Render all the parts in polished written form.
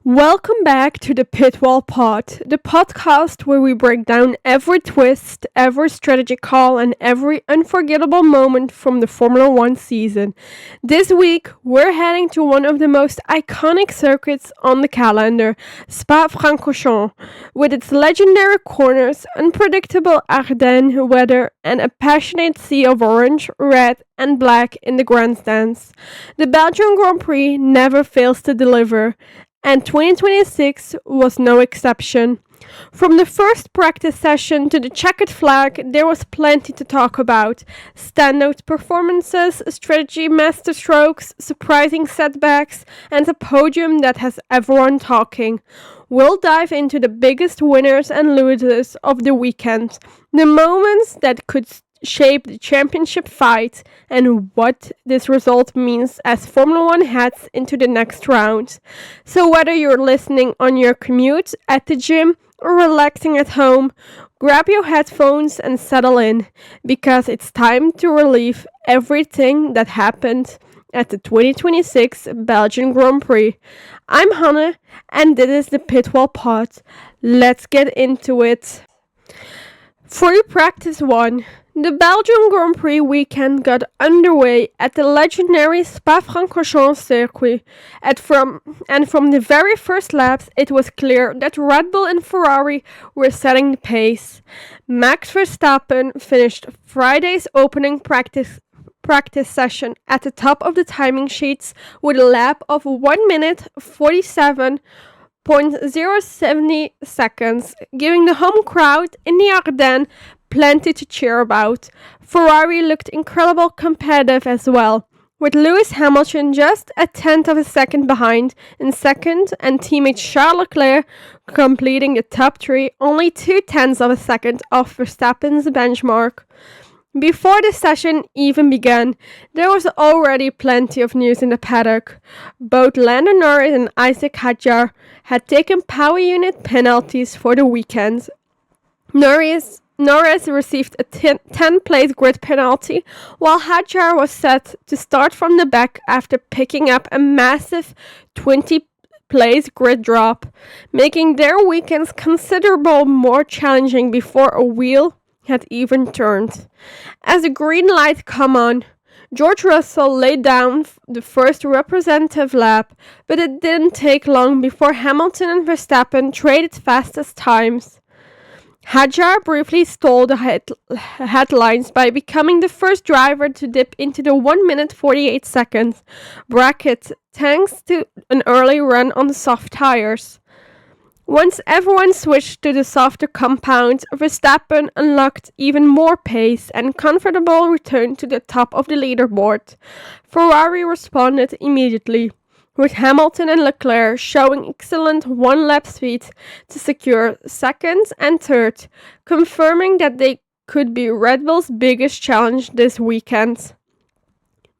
Welcome back to the Pitwall Pod, the podcast where we break down every twist, every strategy call, and every unforgettable moment from the Formula One season. This week, we're heading to one of the most iconic circuits on the calendar, Spa-Francorchamps, with its legendary corners, unpredictable Ardennes weather, and a passionate sea of orange, red, and black in the grandstands. The Belgian Grand Prix never fails to deliver, and 2026 was no exception. From the first practice session to the checkered flag, there was plenty to talk about. Standout performances, strategy masterstrokes, surprising setbacks, and a podium that has everyone talking. We'll dive into the biggest winners and losers of the weekend, the moments that could shape the championship fight, and what this result means as Formula One heads into the next round. So whether you're listening on your commute, at the gym, or relaxing at home, grab your headphones and settle in, because it's time to relive everything that happened at the 2026 Belgian Grand Prix. I'm Hannah, and this is the Pitwall Pod. Let's get into it. Free practice 1. The Belgian Grand Prix weekend got underway at the legendary Spa-Francorchamps circuit, and from the very first laps, it was clear that Red Bull and Ferrari were setting the pace. Max Verstappen finished Friday's opening practice session at the top of the timing sheets with a lap of 1 minute 47.070 seconds, giving the home crowd in the Ardennes plenty to cheer about. Ferrari looked incredibly competitive as well, with Lewis Hamilton just a tenth of a second behind in second and teammate Charles Leclerc completing the top three only 0.2 of a second off Verstappen's benchmark. Before the session even began, there was already plenty of news in the paddock. Both Lando Norris and Isaac Hadjar had taken power unit penalties for the weekend. Norris received a 10-place grid penalty, while Hadjar was set to start from the back after picking up a massive 20-place grid drop, making their weekends considerably more challenging before a wheel had even turned. As the green light come on, George Russell laid down the first representative lap, but it didn't take long before Hamilton and Verstappen traded fastest times. Hadjar briefly stole the headlines by becoming the first driver to dip into the 1 minute 48 seconds bracket thanks to an early run on the soft tires. Once everyone switched to the softer compound, Verstappen unlocked even more pace and comfortable returned to the top of the leaderboard. Ferrari responded immediately, with Hamilton and Leclerc showing excellent one-lap speed to secure second and third, confirming that they could be Red Bull's biggest challenge this weekend.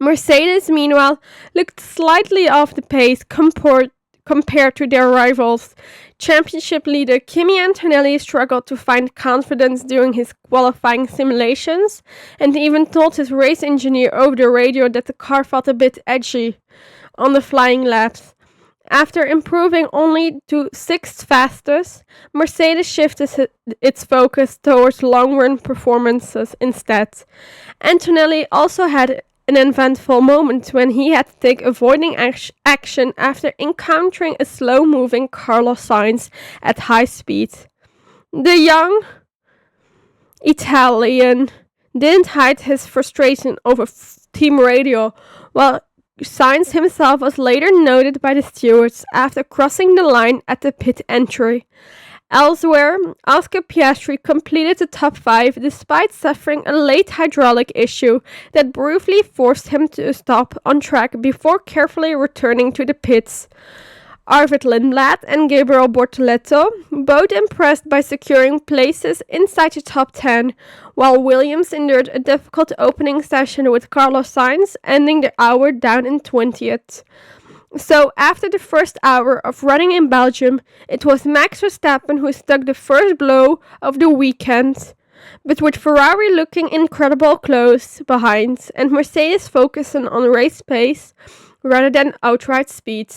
Mercedes, meanwhile, looked slightly off the pace compared to their rivals. Championship leader Kimi Antonelli struggled to find confidence during his qualifying simulations, and even told his race engineer over the radio that the car felt a bit edgy on the flying laps. After improving only to 6th fastest, Mercedes shifted its focus towards long-run performances instead. Antonelli also had an eventful moment when he had to take avoiding action after encountering a slow-moving Carlos Sainz at high speed. The young Italian didn't hide his frustration over team radio, while Sainz himself was later noted by the stewards after crossing the line at the pit entry. Elsewhere, Oscar Piastri completed the top 5 despite suffering a late hydraulic issue that briefly forced him to stop on track before carefully returning to the pits. Arvid Lindblad and Gabriel Bortoleto both impressed by securing places inside the top 10, while Williams endured a difficult opening session with Carlos Sainz ending the hour down in 20th. So, after the first hour of running in Belgium, it was Max Verstappen who struck the first blow of the weekend, but with Ferrari looking incredible close behind and Mercedes focusing on race pace rather than outright speed.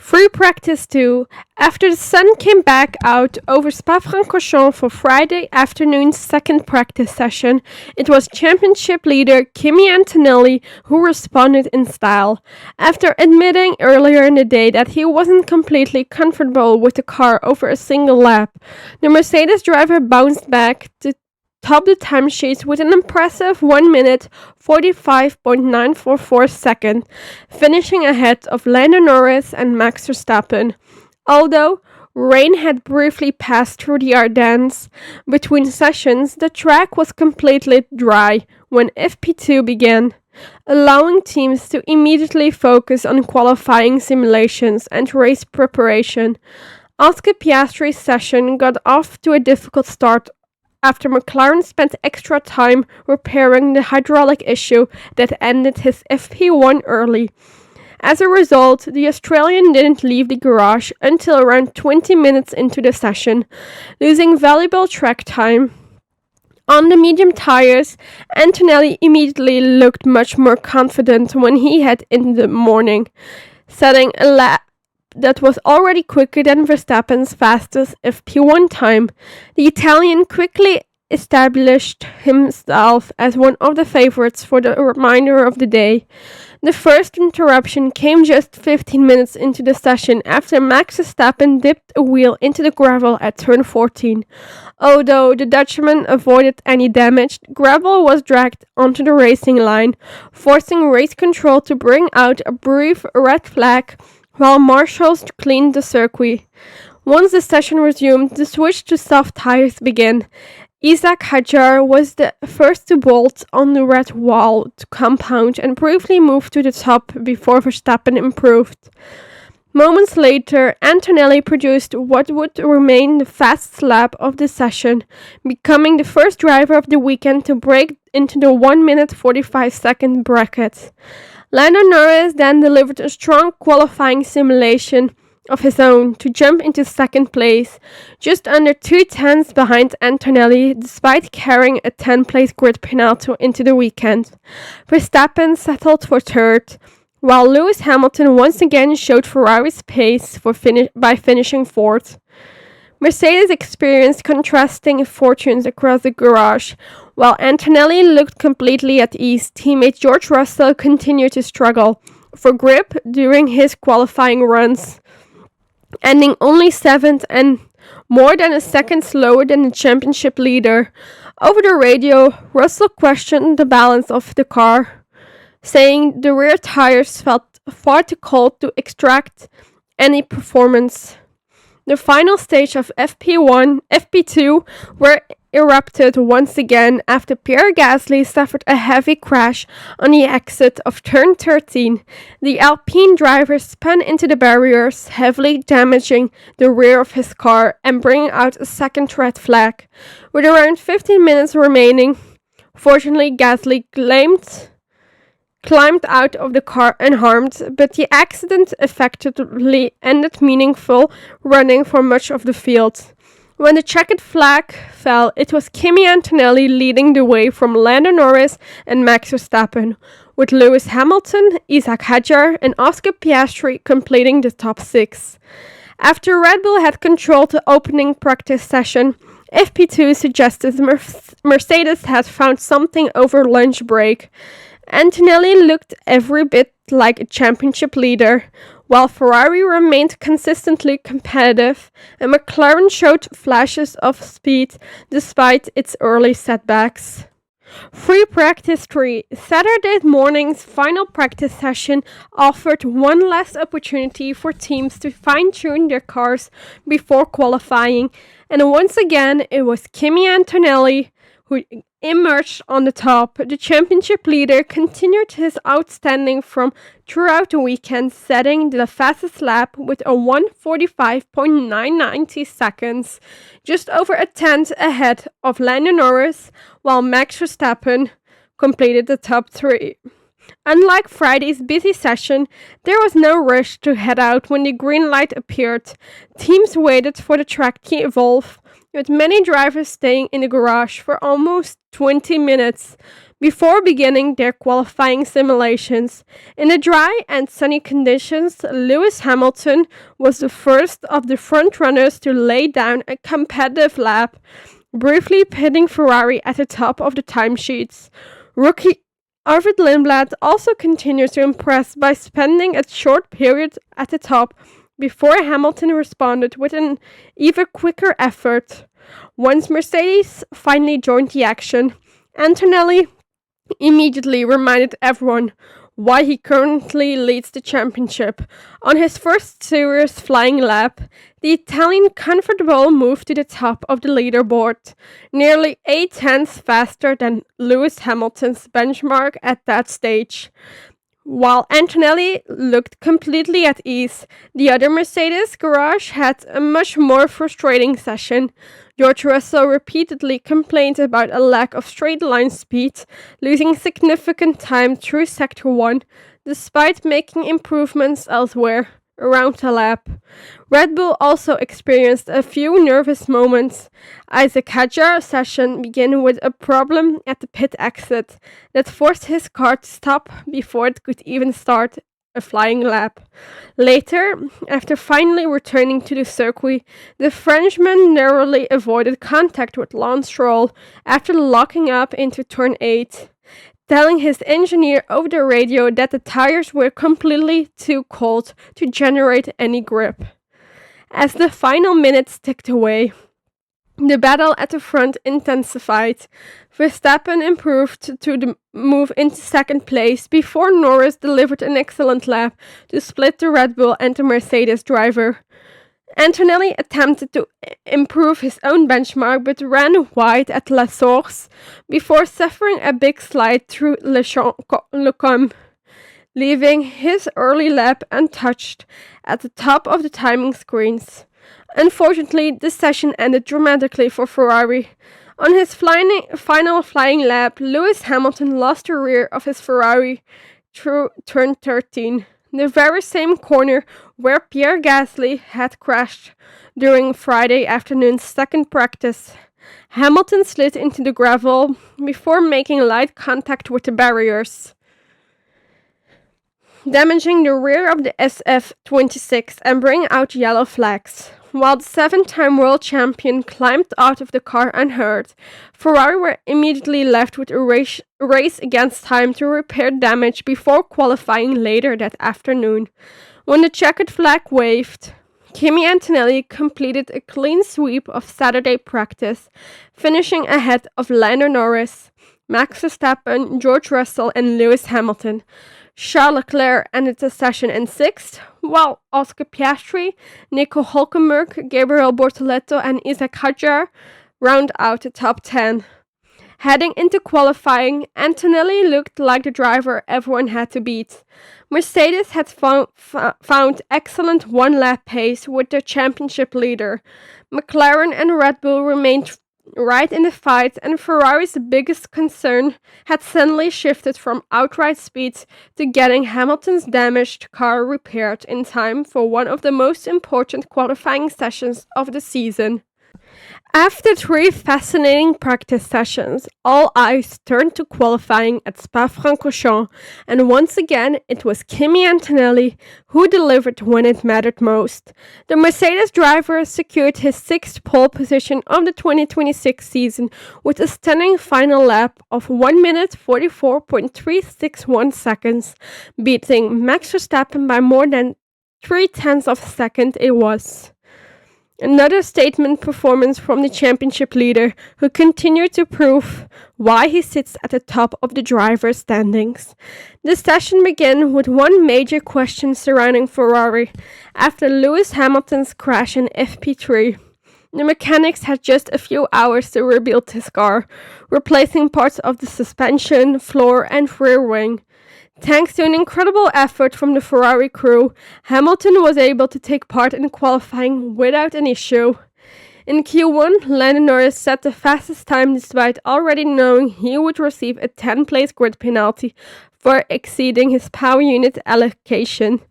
Free practice 2. After the sun came back out over Spa-Francorchamps for Friday afternoon's second practice session, it was championship leader Kimi Antonelli who responded in style. After admitting earlier in the day that he wasn't completely comfortable with the car over a single lap, the Mercedes driver bounced back to top the timesheets with an impressive 1 minute 45.944 seconds, finishing ahead of Lando Norris and Max Verstappen. Although rain had briefly passed through the Ardennes between sessions, the track was completely dry when FP2 began, allowing teams to immediately focus on qualifying simulations and race preparation. Oscar Piastri's session got off to a difficult start after McLaren spent extra time repairing the hydraulic issue that ended his FP1 early. As a result, the Australian didn't leave the garage until around 20 minutes into the session, losing valuable track time. On the medium tyres, Antonelli immediately looked much more confident when he had in the morning, setting a lap that was already quicker than Verstappen's fastest FP1 time. The Italian quickly established himself as one of the favorites for the remainder of the day. The first interruption came just 15 minutes into the session after Max Verstappen dipped a wheel into the gravel at turn 14. Although the Dutchman avoided any damage, gravel was dragged onto the racing line, forcing race control to bring out a brief red flag while marshals cleaned the circuit. Once the session resumed, the switch to soft tires began. Isaac Hadjar was the first to bolt on the red wall compound and briefly moved to the top before Verstappen improved. Moments later, Antonelli produced what would remain the fastest lap of the session, becoming the first driver of the weekend to break into the 1 minute 45 second bracket. Lando Norris then delivered a strong qualifying simulation of his own to jump into second place, just under 2 tenths behind Antonelli, despite carrying a 10th-place grid penalty into the weekend. Verstappen settled for third, while Lewis Hamilton once again showed Ferrari's pace by finishing fourth. Mercedes experienced contrasting fortunes across the garage. While Antonelli looked completely at ease, teammate George Russell continued to struggle for grip during his qualifying runs, ending only 7th and more than a second slower than the championship leader. Over the radio, Russell questioned the balance of the car, saying the rear tires felt far too cold to extract any performance. The final stage of FP2 were erupted once again after Pierre Gasly suffered a heavy crash on the exit of turn 13. The Alpine driver spun into the barriers, heavily damaging the rear of his car and bringing out a second red flag. With around 15 minutes remaining, fortunately Gasly climbed out of the car unharmed, but the accident effectively ended meaningful running for much of the field. When the checkered flag fell, it was Kimi Antonelli leading the way from Lando Norris and Max Verstappen, with Lewis Hamilton, Isaac Hadjar and Oscar Piastri completing the top 6. After Red Bull had controlled the opening practice session, FP2 suggested Mercedes had found something over lunch break. Antonelli looked every bit like a championship leader, while Ferrari remained consistently competitive and McLaren showed flashes of speed despite its early setbacks. Free practice 3. Saturday morning's final practice session offered one last opportunity for teams to fine-tune their cars before qualifying, and once again it was Kimi Antonelli who emerged on the top. The championship leader continued his outstanding form throughout the weekend, setting the fastest lap with a 1:45.990 seconds, just over a tenth ahead of Lando Norris, while Max Verstappen completed the top 3. Unlike Friday's busy session, there was no rush to head out when the green light appeared. Teams waited for the track to evolve, with many drivers staying in the garage for almost 20 minutes before beginning their qualifying simulations. In the dry and sunny conditions, Lewis Hamilton was the first of the front-runners to lay down a competitive lap, briefly pitting Ferrari at the top of the timesheets. Rookie Arvid Lindblad also continues to impress by spending a short period at the top before Hamilton responded with an even quicker effort. Once Mercedes finally joined the action, Antonelli immediately reminded everyone why he currently leads the championship. On his first serious flying lap, the Italian comfortably moved to the top of the leaderboard, nearly 8 tenths faster than Lewis Hamilton's benchmark at that stage. While Antonelli looked completely at ease, the other Mercedes garage had a much more frustrating session. George Russell repeatedly complained about a lack of straight-line speed, losing significant time through Sector 1, despite making improvements elsewhere around the lap. Red Bull also experienced a few nervous moments. Isaac Hadjar's session began with a problem at the pit exit that forced his car to stop before it could even start a flying lap. Later, after finally returning to the circuit, the Frenchman narrowly avoided contact with Lance Stroll after locking up into turn 8, telling his engineer over the radio that the tires were completely too cold to generate any grip. As the final minutes ticked away, the battle at the front intensified. Verstappen improved to move into second place before Norris delivered an excellent lap to split the Red Bull and the Mercedes driver. Antonelli attempted to improve his own benchmark but ran wide at La Source before suffering a big slide through Le Combe, leaving his early lap untouched at the top of the timing screens. Unfortunately, this session ended dramatically for Ferrari. On his final flying lap, Lewis Hamilton lost the rear of his Ferrari through turn 13, the very same corner where Pierre Gasly had crashed during Friday afternoon's second practice. Hamilton slid into the gravel before making light contact with the barriers, damaging the rear of the SF26 and bringing out yellow flags. While the 7-time world champion climbed out of the car unhurt, Ferrari were immediately left with a race against time to repair damage before qualifying later that afternoon. When the checkered flag waved, Kimi Antonelli completed a clean sweep of Saturday practice, finishing ahead of Lando Norris, Max Verstappen, George Russell and Lewis Hamilton. Charles Leclerc ended the session in 6th, while Oscar Piastri, Nico Hülkenberg, Gabriel Bortoleto and Isaac Hadjar round out the top 10. Heading into qualifying, Antonelli looked like the driver everyone had to beat. Mercedes had found excellent one-lap pace with their championship leader. McLaren and Red Bull remained right in the fight, and Ferrari's biggest concern had suddenly shifted from outright speed to getting Hamilton's damaged car repaired in time for one of the most important qualifying sessions of the season. After 3 fascinating practice sessions, all eyes turned to qualifying at Spa-Francorchamps, and once again it was Kimi Antonelli who delivered when it mattered most. The Mercedes driver secured his 6th pole position of the 2026 season with a stunning final lap of 1 minute 44.361 seconds, beating Max Verstappen by more than 0.3 of a second it was. Another statement performance from the championship leader, who continued to prove why he sits at the top of the driver's standings. The session began with one major question surrounding Ferrari after Lewis Hamilton's crash in FP3. The mechanics had just a few hours to rebuild his car, replacing parts of the suspension, floor and rear wing. Thanks to an incredible effort from the Ferrari crew, Hamilton was able to take part in qualifying without an issue. In Q1, Lando Norris set the fastest time despite already knowing he would receive a 10-place grid penalty for exceeding his power unit allocation.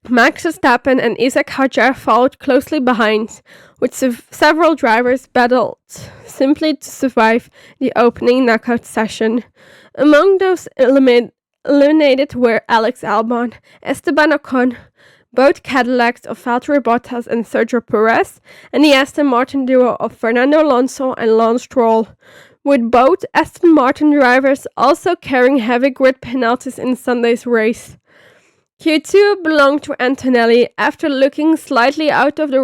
Max Verstappen and Isaac Hadjar followed closely behind, with several drivers battled simply to survive the opening knockout session. Among those eliminated were Alex Albon, Esteban Ocon, both Cadillacs of Valtteri Bottas and Sergio Perez, and the Aston Martin duo of Fernando Alonso and Lance Stroll, with both Aston Martin drivers also carrying heavy grid penalties in Sunday's race. Q2 belonged to Antonelli. After looking slightly out of the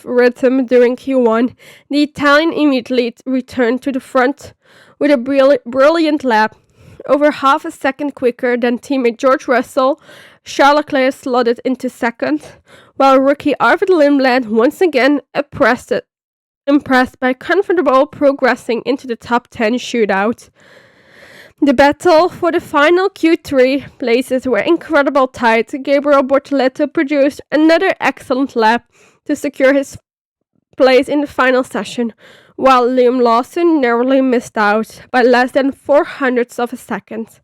rhythm during Q1, the Italian immediately returned to the front with a brilliant lap. Over half a second quicker than teammate George Russell, Charles Leclerc slotted into second, while rookie Arvid Lindblad once again impressed by comfortable progressing into the top 10 shootout. The battle for the final Q3 places were incredible tight. Gabriel Bortoleto produced another excellent lap to secure his place in the final session, while Liam Lawson narrowly missed out by less than 0.04 of a second.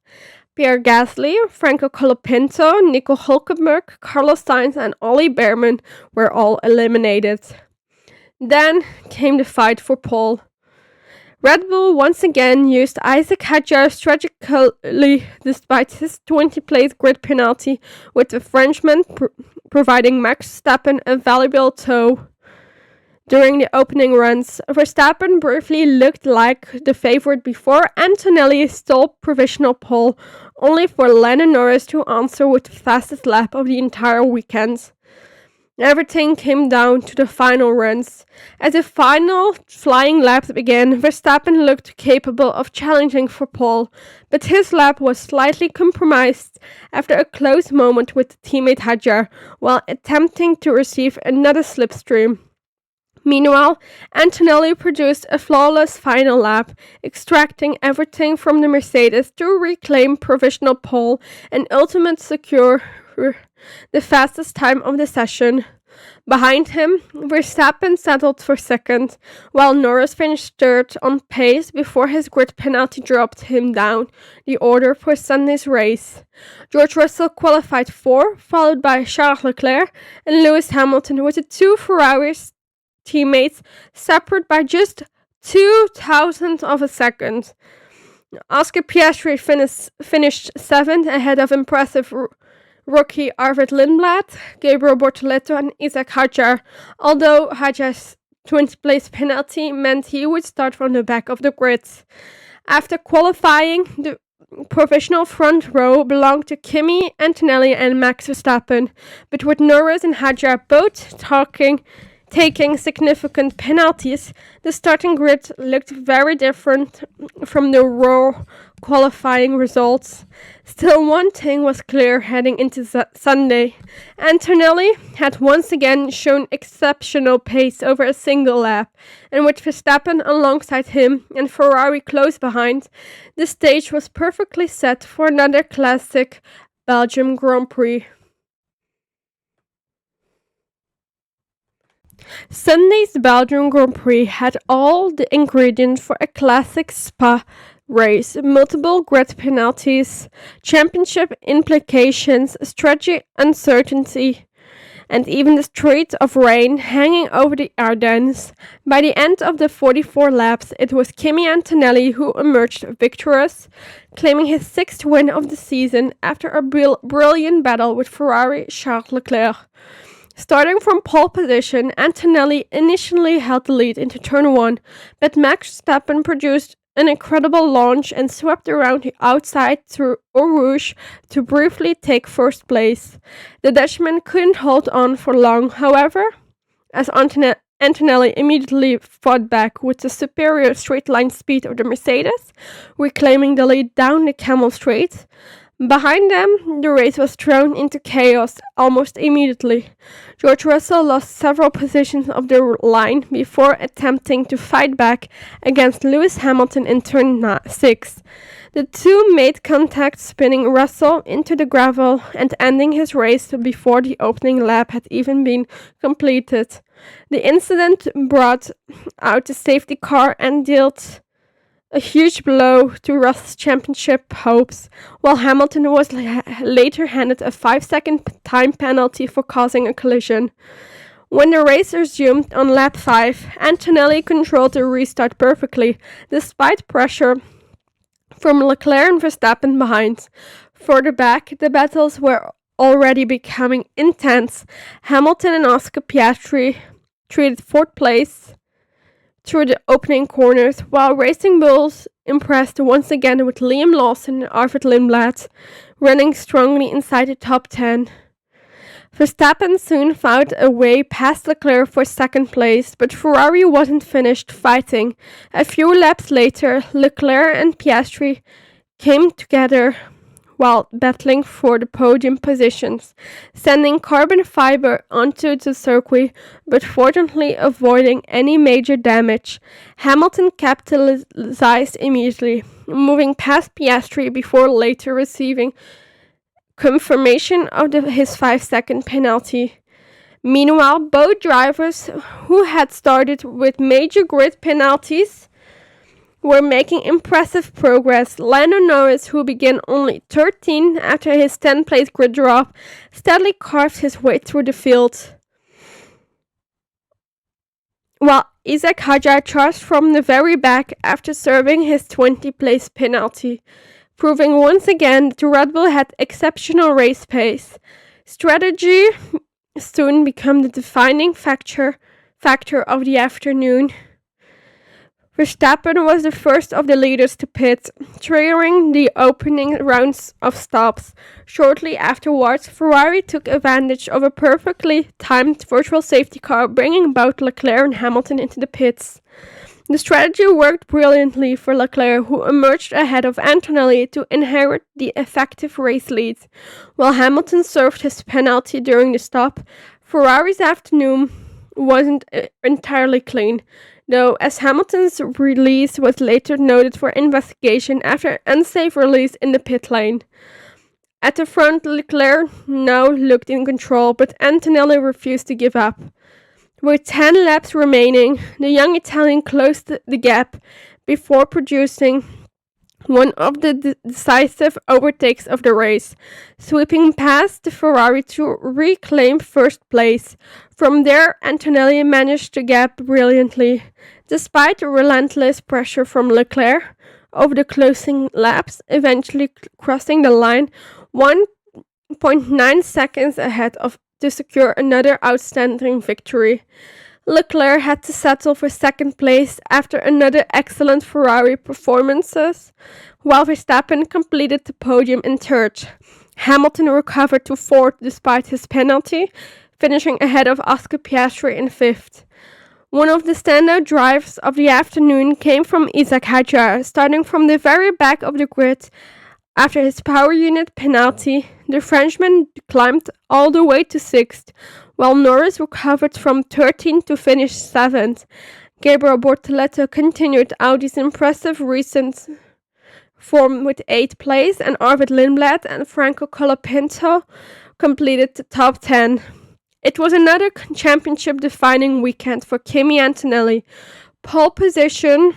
Pierre Gasly, Franco Colapinto, Nico Hulkenberg, Carlos Sainz and Ollie Behrman were all eliminated. Then came the fight for pole. Red Bull once again used Isaac Hadjar strategically despite his 20-place grid penalty, with the Frenchman providing Max Verstappen a valuable tow. During the opening runs, Verstappen briefly looked like the favorite before Antonelli stole provisional pole, only for Lando Norris to answer with the fastest lap of the entire weekend. Everything came down to the final runs. As the final flying laps began, Verstappen looked capable of challenging for pole, but his lap was slightly compromised after a close moment with teammate Hadjar while attempting to receive another slipstream. Meanwhile, Antonelli produced a flawless final lap, extracting everything from the Mercedes to reclaim provisional pole and ultimately secure the fastest time of the session. Behind him, Verstappen settled for second, while Norris finished third on pace before his grid penalty dropped him down the order for Sunday's race. George Russell qualified 4th, followed by Charles Leclerc and Lewis Hamilton, with the two Ferraris teammates separate by just 0.02 of a second. Oscar Piastri finished 7th ahead of impressive rookie Arvid Lindblad, Gabriel Bortoleto and Isaac Hadjar, although Hadjar's 20th-place penalty meant he would start from the back of the grid. After qualifying, the provisional front row belonged to Kimi Antonelli and Max Verstappen, but with Norris and Hadjar both taking significant penalties, the starting grid looked very different from the raw qualifying results. Still, one thing was clear heading into Sunday. Antonelli had once again shown exceptional pace over a single lap, and with Verstappen alongside him and Ferrari close behind, the stage was perfectly set for another classic Belgian Grand Prix. Sunday's Belgian Grand Prix had all the ingredients for a classic Spa race: multiple grid penalties, championship implications, strategy uncertainty, and even the Strait of Rain hanging over the Ardennes. By the end of the 44 laps, it was Kimi Antonelli who emerged victorious, claiming his 6th win of the season after a brilliant battle with Ferrari Charles Leclerc. Starting from pole position, Antonelli initially held the lead into turn 1, but Max Verstappen produced an incredible launch and swept around the outside through Eau Rouge to briefly take first place. The Dutchman couldn't hold on for long, however, as Antonelli immediately fought back with the superior straight-line speed of the Mercedes, reclaiming the lead down the Camel Straight. Behind them, the race was thrown into chaos almost immediately. George Russell lost several positions of the line before attempting to fight back against Lewis Hamilton in turn 6. The two made contact, spinning Russell into the gravel and ending his race before the opening lap had even been completed. The incident brought out the safety car and dealt a huge blow to Russell's championship hopes, while Hamilton was later handed a 5-second time penalty for causing a collision. When the race resumed on lap 5, Antonelli controlled the restart perfectly, despite pressure from Leclerc and Verstappen behind. Further back, the battles were already becoming intense. Hamilton and Oscar Piastri traded fourth place through the opening corners, while Racing Bulls impressed once again with Liam Lawson and Arvid Lindblad running strongly inside the top 10. Verstappen soon found a way past Leclerc for second place, but Ferrari wasn't finished fighting. A few laps later, Leclerc and Piastri came together while battling for the podium positions, sending carbon fiber onto the circuit, but fortunately avoiding any major damage. Hamilton capitalized immediately, moving past Piastri before later receiving confirmation of his 5-second penalty. Meanwhile, both drivers who had started with major grid penalties were making impressive progress. Lando Norris, who began only 13 after his 10th-place grid drop, steadily carved his way through the field, while Isaac Hadjar charged from the very back after serving his 20th-place penalty, proving once again that Red Bull had exceptional race pace. Strategy soon became the defining factor of the afternoon. Verstappen was the first of the leaders to pit, triggering the opening rounds of stops. Shortly afterwards, Ferrari took advantage of a perfectly timed virtual safety car, bringing both Leclerc and Hamilton into the pits. The strategy worked brilliantly for Leclerc, who emerged ahead of Antonelli to inherit the effective race lead. While Hamilton served his penalty during the stop, Ferrari's afternoon wasn't entirely clean, though, as Hamilton's release was later noted for investigation after an unsafe release in the pit lane. At the front, Leclerc now looked in control, but Antonelli refused to give up. With 10 laps remaining, the young Italian closed the gap before producing one of the decisive overtakes of the race, sweeping past the Ferrari to reclaim first place. From there, Antonelli managed the gap brilliantly, despite the relentless pressure from Leclerc over the closing laps, eventually crossing the line 1.9 seconds ahead to secure another outstanding victory. Leclerc had to settle for second place after another excellent Ferrari performances, while Verstappen completed the podium in third. Hamilton recovered to fourth despite his penalty, finishing ahead of Oscar Piastri in fifth. One of the standout drives of the afternoon came from Isaac Hadjar, starting from the very back of the grid. After his power unit penalty, the Frenchman climbed all the way to 6th, while Norris recovered from 13th to finish 7th. Gabriel Bortoleto continued Audi's impressive recent form with 8th place, and Arvid Lindblad and Franco Colapinto completed the top 10. It was another championship-defining weekend for Kimi Antonelli. Pole position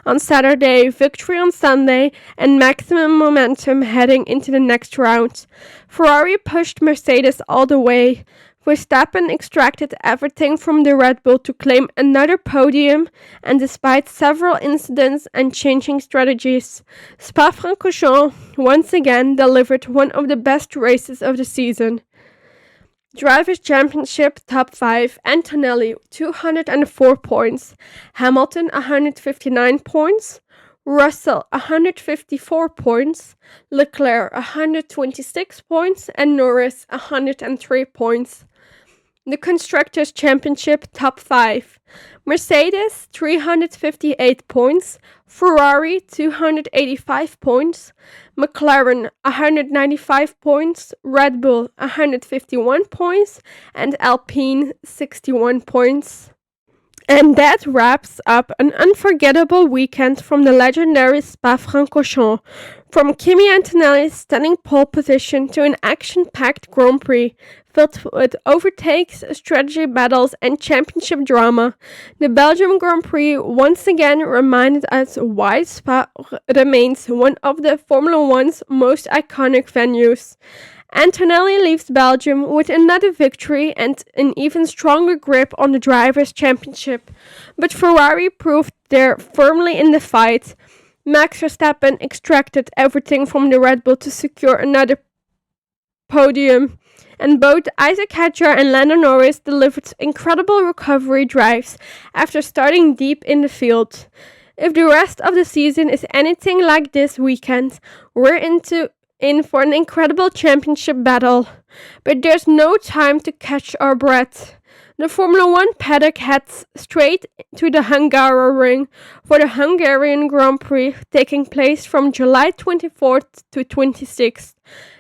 on Saturday, victory on Sunday, and maximum momentum heading into the next round. Ferrari pushed Mercedes all the way. Verstappen extracted everything from the Red Bull to claim another podium, and despite several incidents and changing strategies, Spa-Francorchamps once again delivered one of the best races of the season. Drivers' Championship Top 5, Antonelli 204 points, Hamilton 159 points, Russell 154 points, Leclerc 126 points, and Norris 103 points. The Constructors' Championship Top 5, Mercedes 358 points, Ferrari 285 points, McLaren 195 points, Red Bull 151 points, and Alpine 61 points. And that wraps up an unforgettable weekend from the legendary Spa-Francorchamps. From Kimi Antonelli's stunning pole position to an action-packed Grand Prix filled with overtakes, strategy battles, and championship drama, the Belgian Grand Prix once again reminded us why Spa remains one of the Formula One's most iconic venues. Antonelli leaves Belgium with another victory and an even stronger grip on the Drivers' Championship, but Ferrari proved they're firmly in the fight. Max Verstappen extracted everything from the Red Bull to secure another podium, and both Isaac Hadjar and Lando Norris delivered incredible recovery drives after starting deep in the field. If the rest of the season is anything like this weekend, we're in for an incredible championship battle. But there's no time to catch our breath. The Formula One paddock heads straight to the Hungaroring for the Hungarian Grand Prix, taking place from July 24th to 26th.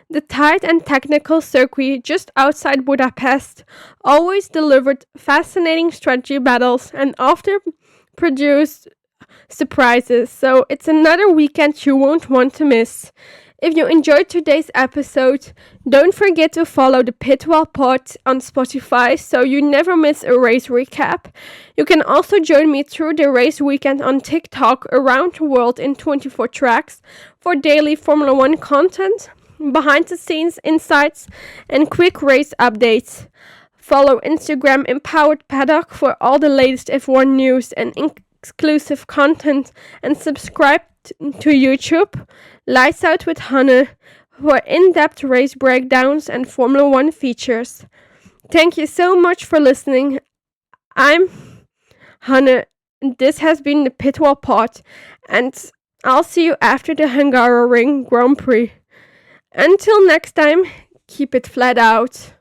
The tight and technical circuit just outside Budapest always delivered fascinating strategy battles and often produced surprises, so it's another weekend you won't want to miss. If you enjoyed today's episode, don't forget to follow the Pitwell Pod on Spotify so you never miss a race recap. You can also join me through the race weekend on TikTok around the world in 24 tracks for daily Formula One content, behind the scenes insights, and quick race updates. Follow Instagram Empowered Paddock for all the latest F1 news and exclusive content, and subscribe to YouTube Lights Out with Hanne for in-depth race breakdowns and Formula One features. Thank you so much for listening. I'm Hanne. This has been the Pitwell Pod, and I'll see you after the Hungaroring Grand Prix. Until next time, keep it flat out.